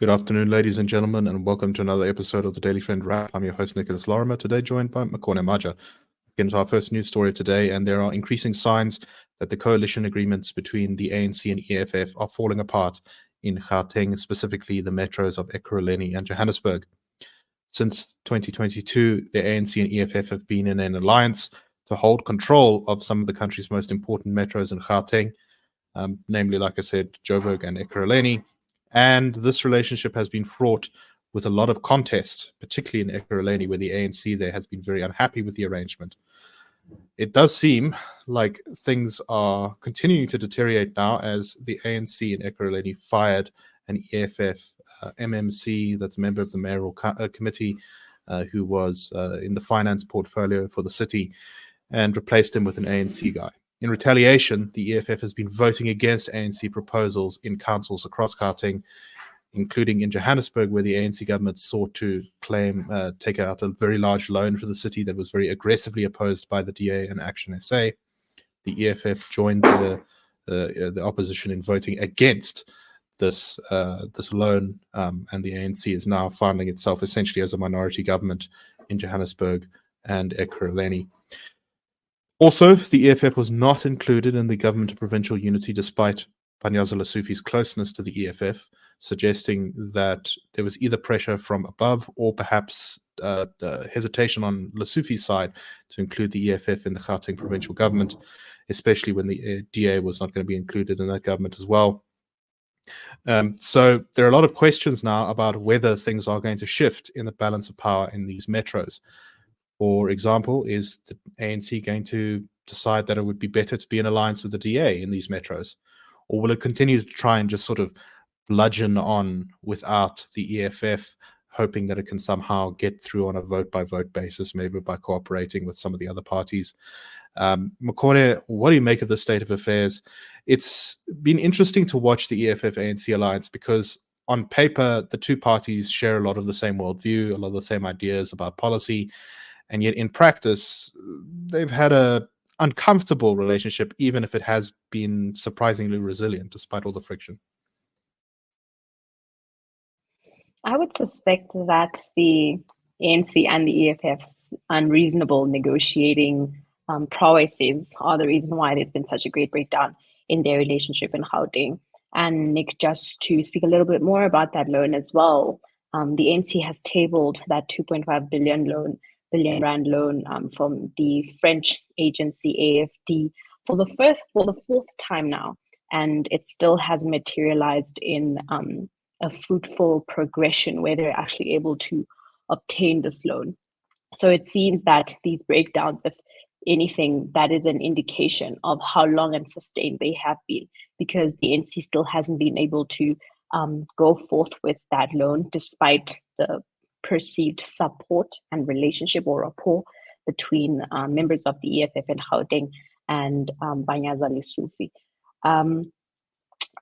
Good afternoon, ladies and gentlemen, and welcome to another episode of the Daily Friend Wrap. I'm your host, Nicholas Lorimer, today joined by Makone and Maja. Get into our first news story today, and there are increasing signs that the coalition agreements between the ANC and EFF are falling apart in Gauteng, specifically the metros of Ekurhuleni and Johannesburg. Since 2022, the ANC and EFF have been in an alliance to hold control of some of the country's most important metros in Gauteng, namely, like I said, Joburg and Ekurhuleni. And this relationship has been fraught with a lot of contest, particularly in Ekurhuleni, where the ANC there has been very unhappy with the arrangement. It does seem like things are continuing to deteriorate now, as the ANC in Ekurhuleni fired an EFF MMC, that's a member of the mayoral committee, who was in the finance portfolio for the city, and replaced him with an ANC guy. In retaliation, the EFF has been voting against ANC proposals in councils across Gauteng, including in Johannesburg, where the ANC government sought to take out a very large loan for the city that was very aggressively opposed by the DA and Action SA. The EFF joined the opposition in voting against this loan, and the ANC is now finding itself essentially as a minority government in Johannesburg and Ekurhuleni. Also, the EFF was not included in the government of provincial unity despite Panyaza Lesufi's closeness to the EFF, suggesting that there was either pressure from above or perhaps the hesitation on Lesufi's side to include the EFF in the Gauteng provincial government, especially when the DA was not going to be included in that government as well. So there are a lot of questions now about whether things are going to shift in the balance of power in these metros. For example, is the ANC going to decide that it would be better to be in alliance with the DA in these metros? Or will it continue to try and just sort of bludgeon on without the EFF, hoping that it can somehow get through on a vote-by-vote basis, maybe by cooperating with some of the other parties? Makone, what do you make of the state of affairs? It's been interesting to watch the EFF-ANC alliance because on paper, the two parties share a lot of the same worldview, a lot of the same ideas about policy, and yet in practice, they've had a uncomfortable relationship, even if it has been surprisingly resilient despite all the friction. I would suspect that the ANC and the EFF's unreasonable negotiating prowesses are the reason why there's been such a great breakdown in their relationship in Gauteng. And Nick, just to speak a little bit more about that loan as well, the ANC has tabled that 2.5 billion rand loan from the French agency AFD for the fourth time now, and it still hasn't materialized in a fruitful progression where they're actually able to obtain this loan. So it seems that these breakdowns, if anything, that is an indication of how long and sustained they have been, because the ANC still hasn't been able to go forth with that loan despite the perceived support and relationship or rapport between members of the EFF and Gauteng and Panyaza Lesufi.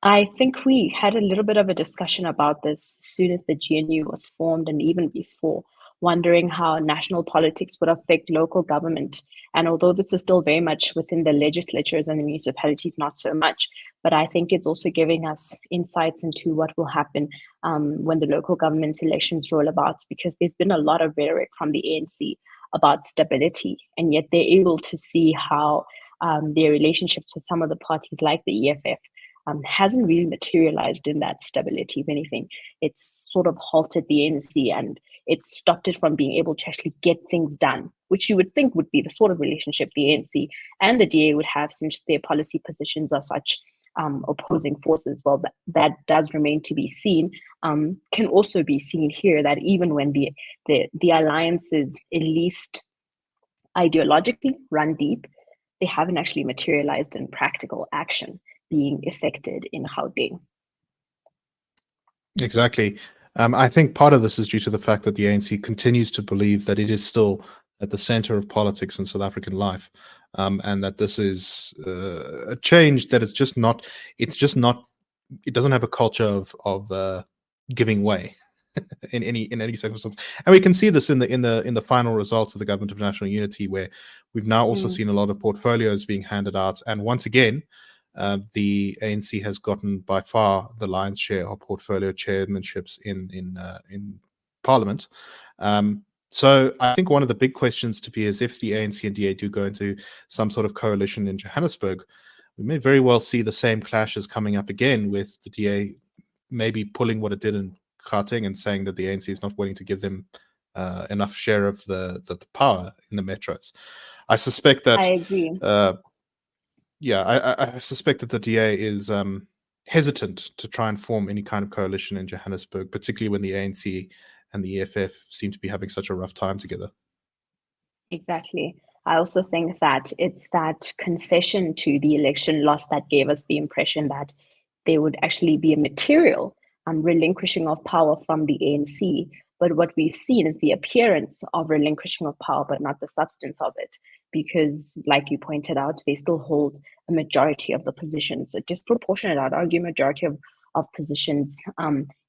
I think we had a little bit of a discussion about this as soon as the GNU was formed and even before, wondering how national politics would affect local government. And although this is still very much within the legislatures and the municipalities, not so much, but I think it's also giving us insights into what will happen when the local government elections roll about, because there's been a lot of rhetoric from the ANC about stability, and yet they're able to see how their relationships with some of the parties like the EFF hasn't really materialized in that stability. If anything, it's sort of halted the ANC and it's stopped it from being able to actually get things done, which you would think would be the sort of relationship the ANC and the DA would have, since their policy positions are such opposing forces. Well, that does remain to be seen. Can also be seen here that even when the alliances, at least ideologically, run deep, they haven't actually materialized in practical action being effected in Gauteng. Exactly. I think part of this is due to the fact that the ANC continues to believe that it is still at the center of politics in South African life, and that this is a change that it doesn't have a culture of giving way in any circumstance. And we can see this in the final results of the Government of National Unity, where we've now also seen a lot of portfolios being handed out, and once again, the ANC has gotten by far the lion's share of portfolio chairmanships in Parliament. So I think one of the big questions to be is if the ANC and DA do go into some sort of coalition in Johannesburg, we may very well see the same clashes coming up again, with the DA maybe pulling what it did in Gauteng and saying that the ANC is not willing to give them enough share of the power in the metros. I suspect that. I agree. I suspect that the DA is hesitant to try and form any kind of coalition in Johannesburg, particularly when the ANC and the EFF seem to be having such a rough time together. Exactly. I also think that it's that concession to the election loss that gave us the impression that there would actually be a material relinquishing of power from the ANC. But what we've seen is the appearance of relinquishing of power, but not the substance of it. Because, like you pointed out, they still hold a majority of the positions, a disproportionate, I'd argue, majority of positions,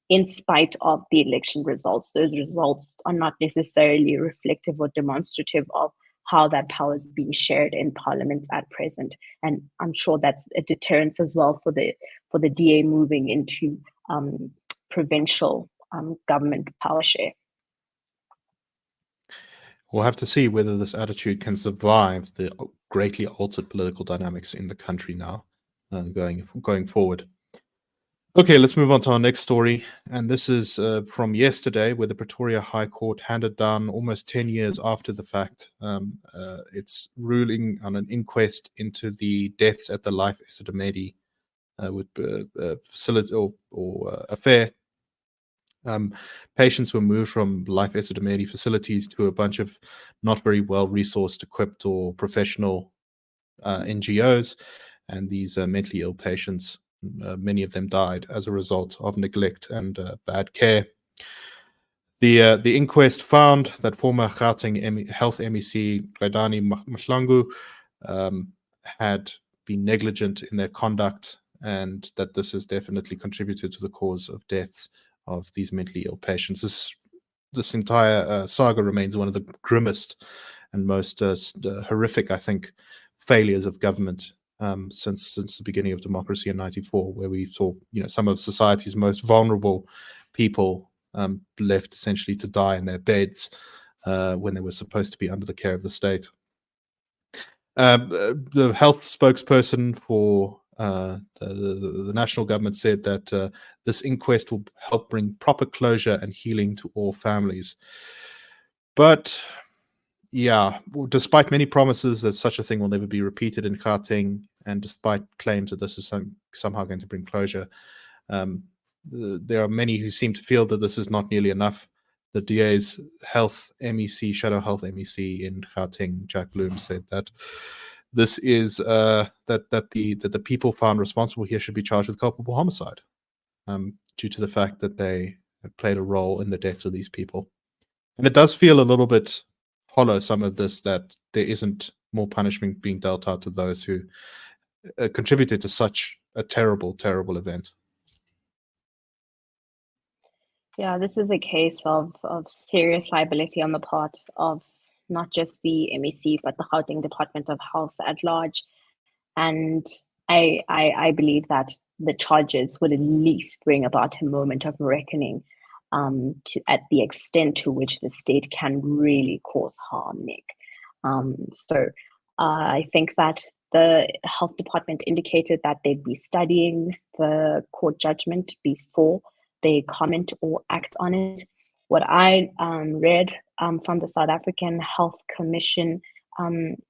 in spite of the election results. Those results are not necessarily reflective or demonstrative of how that power is being shared in Parliament at present. And I'm sure that's a deterrence as well for the DA moving into provincial government power share. We'll have to see whether this attitude can survive the greatly altered political dynamics in the country now, going forward. Okay, let's move on to our next story. And this is from yesterday, where the Pretoria High Court handed down, almost 10 years after the fact, its ruling on an inquest into the deaths at the Life Esidimeni facility or affair. Patients were moved from Life Esidimeni facilities to a bunch of not very well-resourced, equipped, or professional NGOs, and these mentally ill patients, many of them died as a result of neglect and bad care. The inquest found that former Gauteng Health MEC Gaidani Mahlangu had been negligent in their conduct, and that this has definitely contributed to the cause of deaths of these mentally ill patients. This entire saga remains one of the grimmest and most horrific, I think, failures of government since the beginning of democracy in '94, where we saw some of society's most vulnerable people left essentially to die in their beds when they were supposed to be under the care of the state. The health spokesperson for the national government said that this inquest will help bring proper closure and healing to all families. But yeah, despite many promises that such a thing will never be repeated in Gauteng, and despite claims that this is somehow going to bring closure, there are many who seem to feel that this is not nearly enough. The DA's health MEC, shadow health MEC in Gauteng, Jack Bloom, said that this is that the people found responsible here should be charged with culpable homicide, due to the fact that they have played a role in the deaths of these people. And it does feel a little bit hollow, some of this, that there isn't more punishment being dealt out to those who contributed to such a terrible, terrible event. Yeah, this is a case of serious liability on the part of not just the MEC, but the Gauteng Department of Health at large. And I believe that the charges would at least bring about a moment of reckoning at the extent to which the state can really cause harm, Nick. So I think that the health department indicated that they'd be studying the court judgment before they comment or act on it. What I read from the South African Health Commission,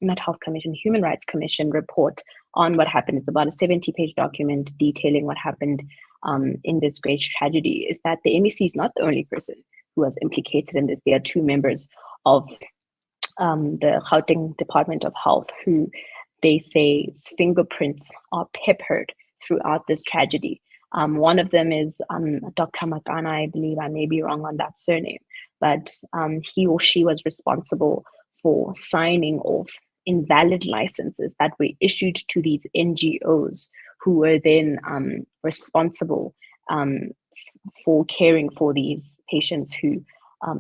not Health Commission, Human Rights Commission report on what happened, it's about a 70-page document detailing what happened in this great tragedy, is that the MEC is not the only person who was implicated in this. There are two members of the Gauteng Department of Health who they say fingerprints are peppered throughout this tragedy. One of them is Dr. Makone, I believe. I may be wrong on that surname, but he or she was responsible for signing off invalid licenses that were issued to these NGOs, who were then responsible for caring for these patients who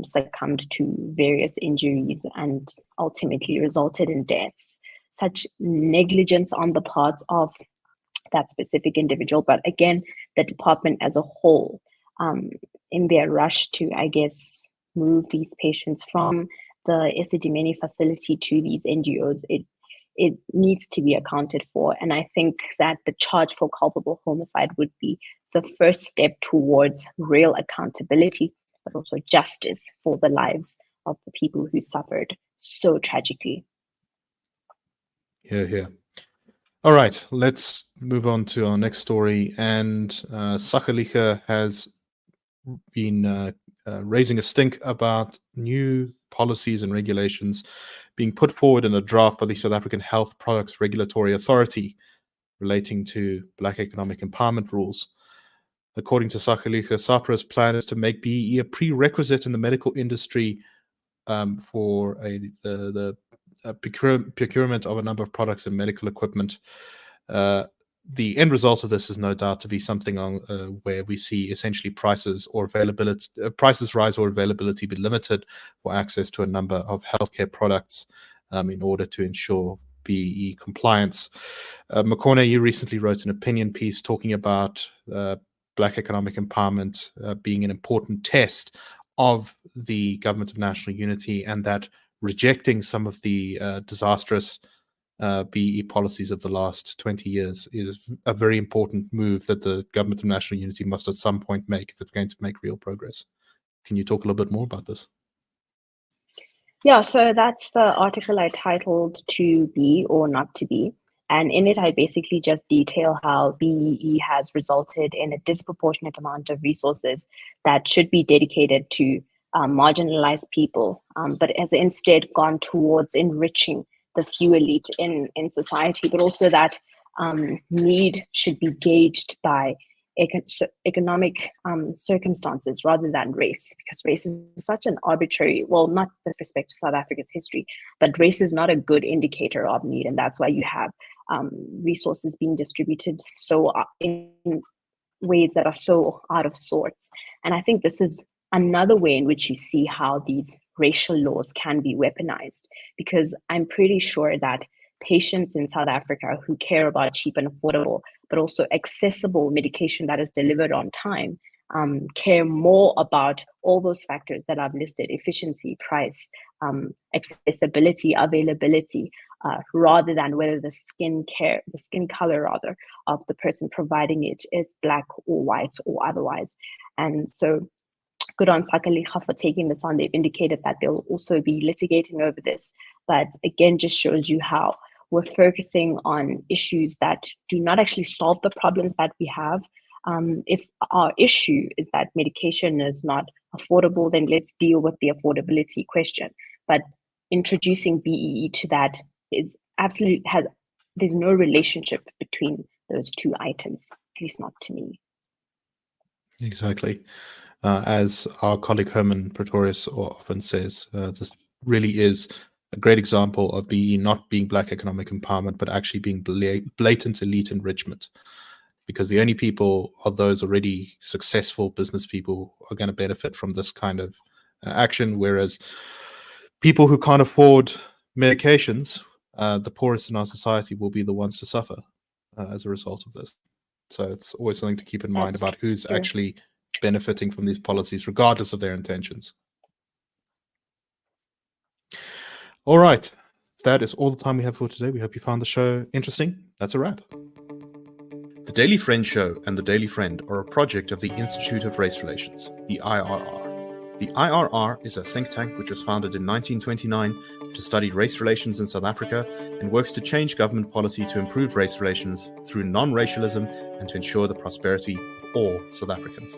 succumbed to various injuries and ultimately resulted in deaths. Such negligence on the part of that specific individual, but again, the department as a whole, in their rush to, I guess, move these patients from the Esidimeni facility to these NGOs, it needs to be accounted for. And I think that the charge for culpable homicide would be the first step towards real accountability, but also justice for the lives of the people who suffered so tragically. Yeah. All right, let's move on to our next story. And Sakalicha has been raising a stink about new policies and regulations being put forward in a draft by the South African Health Products Regulatory Authority relating to Black economic empowerment rules. According to Sakalicha, SAPRA's plan is to make BEE a prerequisite in the medical industry for the procurement of a number of products and medical equipment. The end result of this is no doubt to be something on where we see essentially prices rise or availability be limited for access to a number of healthcare products in order to ensure BEE compliance. Makone, you recently wrote an opinion piece talking about Black economic empowerment being an important test of the government of national unity, and that rejecting some of the disastrous BEE policies of the last 20 years is a very important move that the government of national unity must at some point make if it's going to make real progress. Can you talk a little bit more about this? Yeah, so that's the article I titled "To Be or Not to Be." And in it, I basically just detail how BEE has resulted in a disproportionate amount of resources that should be dedicated to marginalized people, but has instead gone towards enriching the few elite in society, but also that need should be gauged by economic circumstances rather than race, because race is such an arbitrary, well, not with respect to South Africa's history, but race is not a good indicator of need. And that's why you have resources being distributed so in ways that are so out of sorts. And I think this is another way in which you see how these racial laws can be weaponized, because I'm pretty sure that patients in South Africa who care about cheap and affordable, but also accessible medication that is delivered on time, care more about all those factors that I've listed: efficiency, price, accessibility, availability, rather than whether the skin color rather of the person providing it is Black or white or otherwise. And so good on Sakalicha for taking this on. They've indicated that they'll also be litigating over this, but again, just shows you how we're focusing on issues that do not actually solve the problems that we have. If our issue is that medication is not affordable, then let's deal with the affordability question. But introducing BEE to that is there's no relationship between those two items, at least not to me. Exactly. As our colleague Herman Pretorius often says, this really is a great example of BEE not being Black economic empowerment, but actually being blatant elite enrichment. Because the only people are those already successful business people who are going to benefit from this kind of action, whereas people who can't afford medications, the poorest in our society, will be the ones to suffer as a result of this. So it's always something to keep in mind about who's actually benefiting from these policies, regardless of their intentions. All right. That is all the time we have for today. We hope you found the show interesting. That's a wrap. The Daily Friend Show and The Daily Friend are a project of the Institute of Race Relations, the IRR. The IRR is a think tank which was founded in 1929 to study race relations in South Africa and works to change government policy to improve race relations through non-racialism and to ensure the prosperity of all South Africans.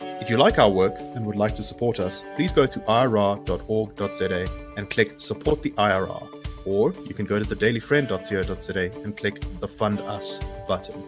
If you like our work and would like to support us, please go to irr.org.za and click Support the IRR. Or you can go to thedailyfriend.co.za and click the Fund Us button.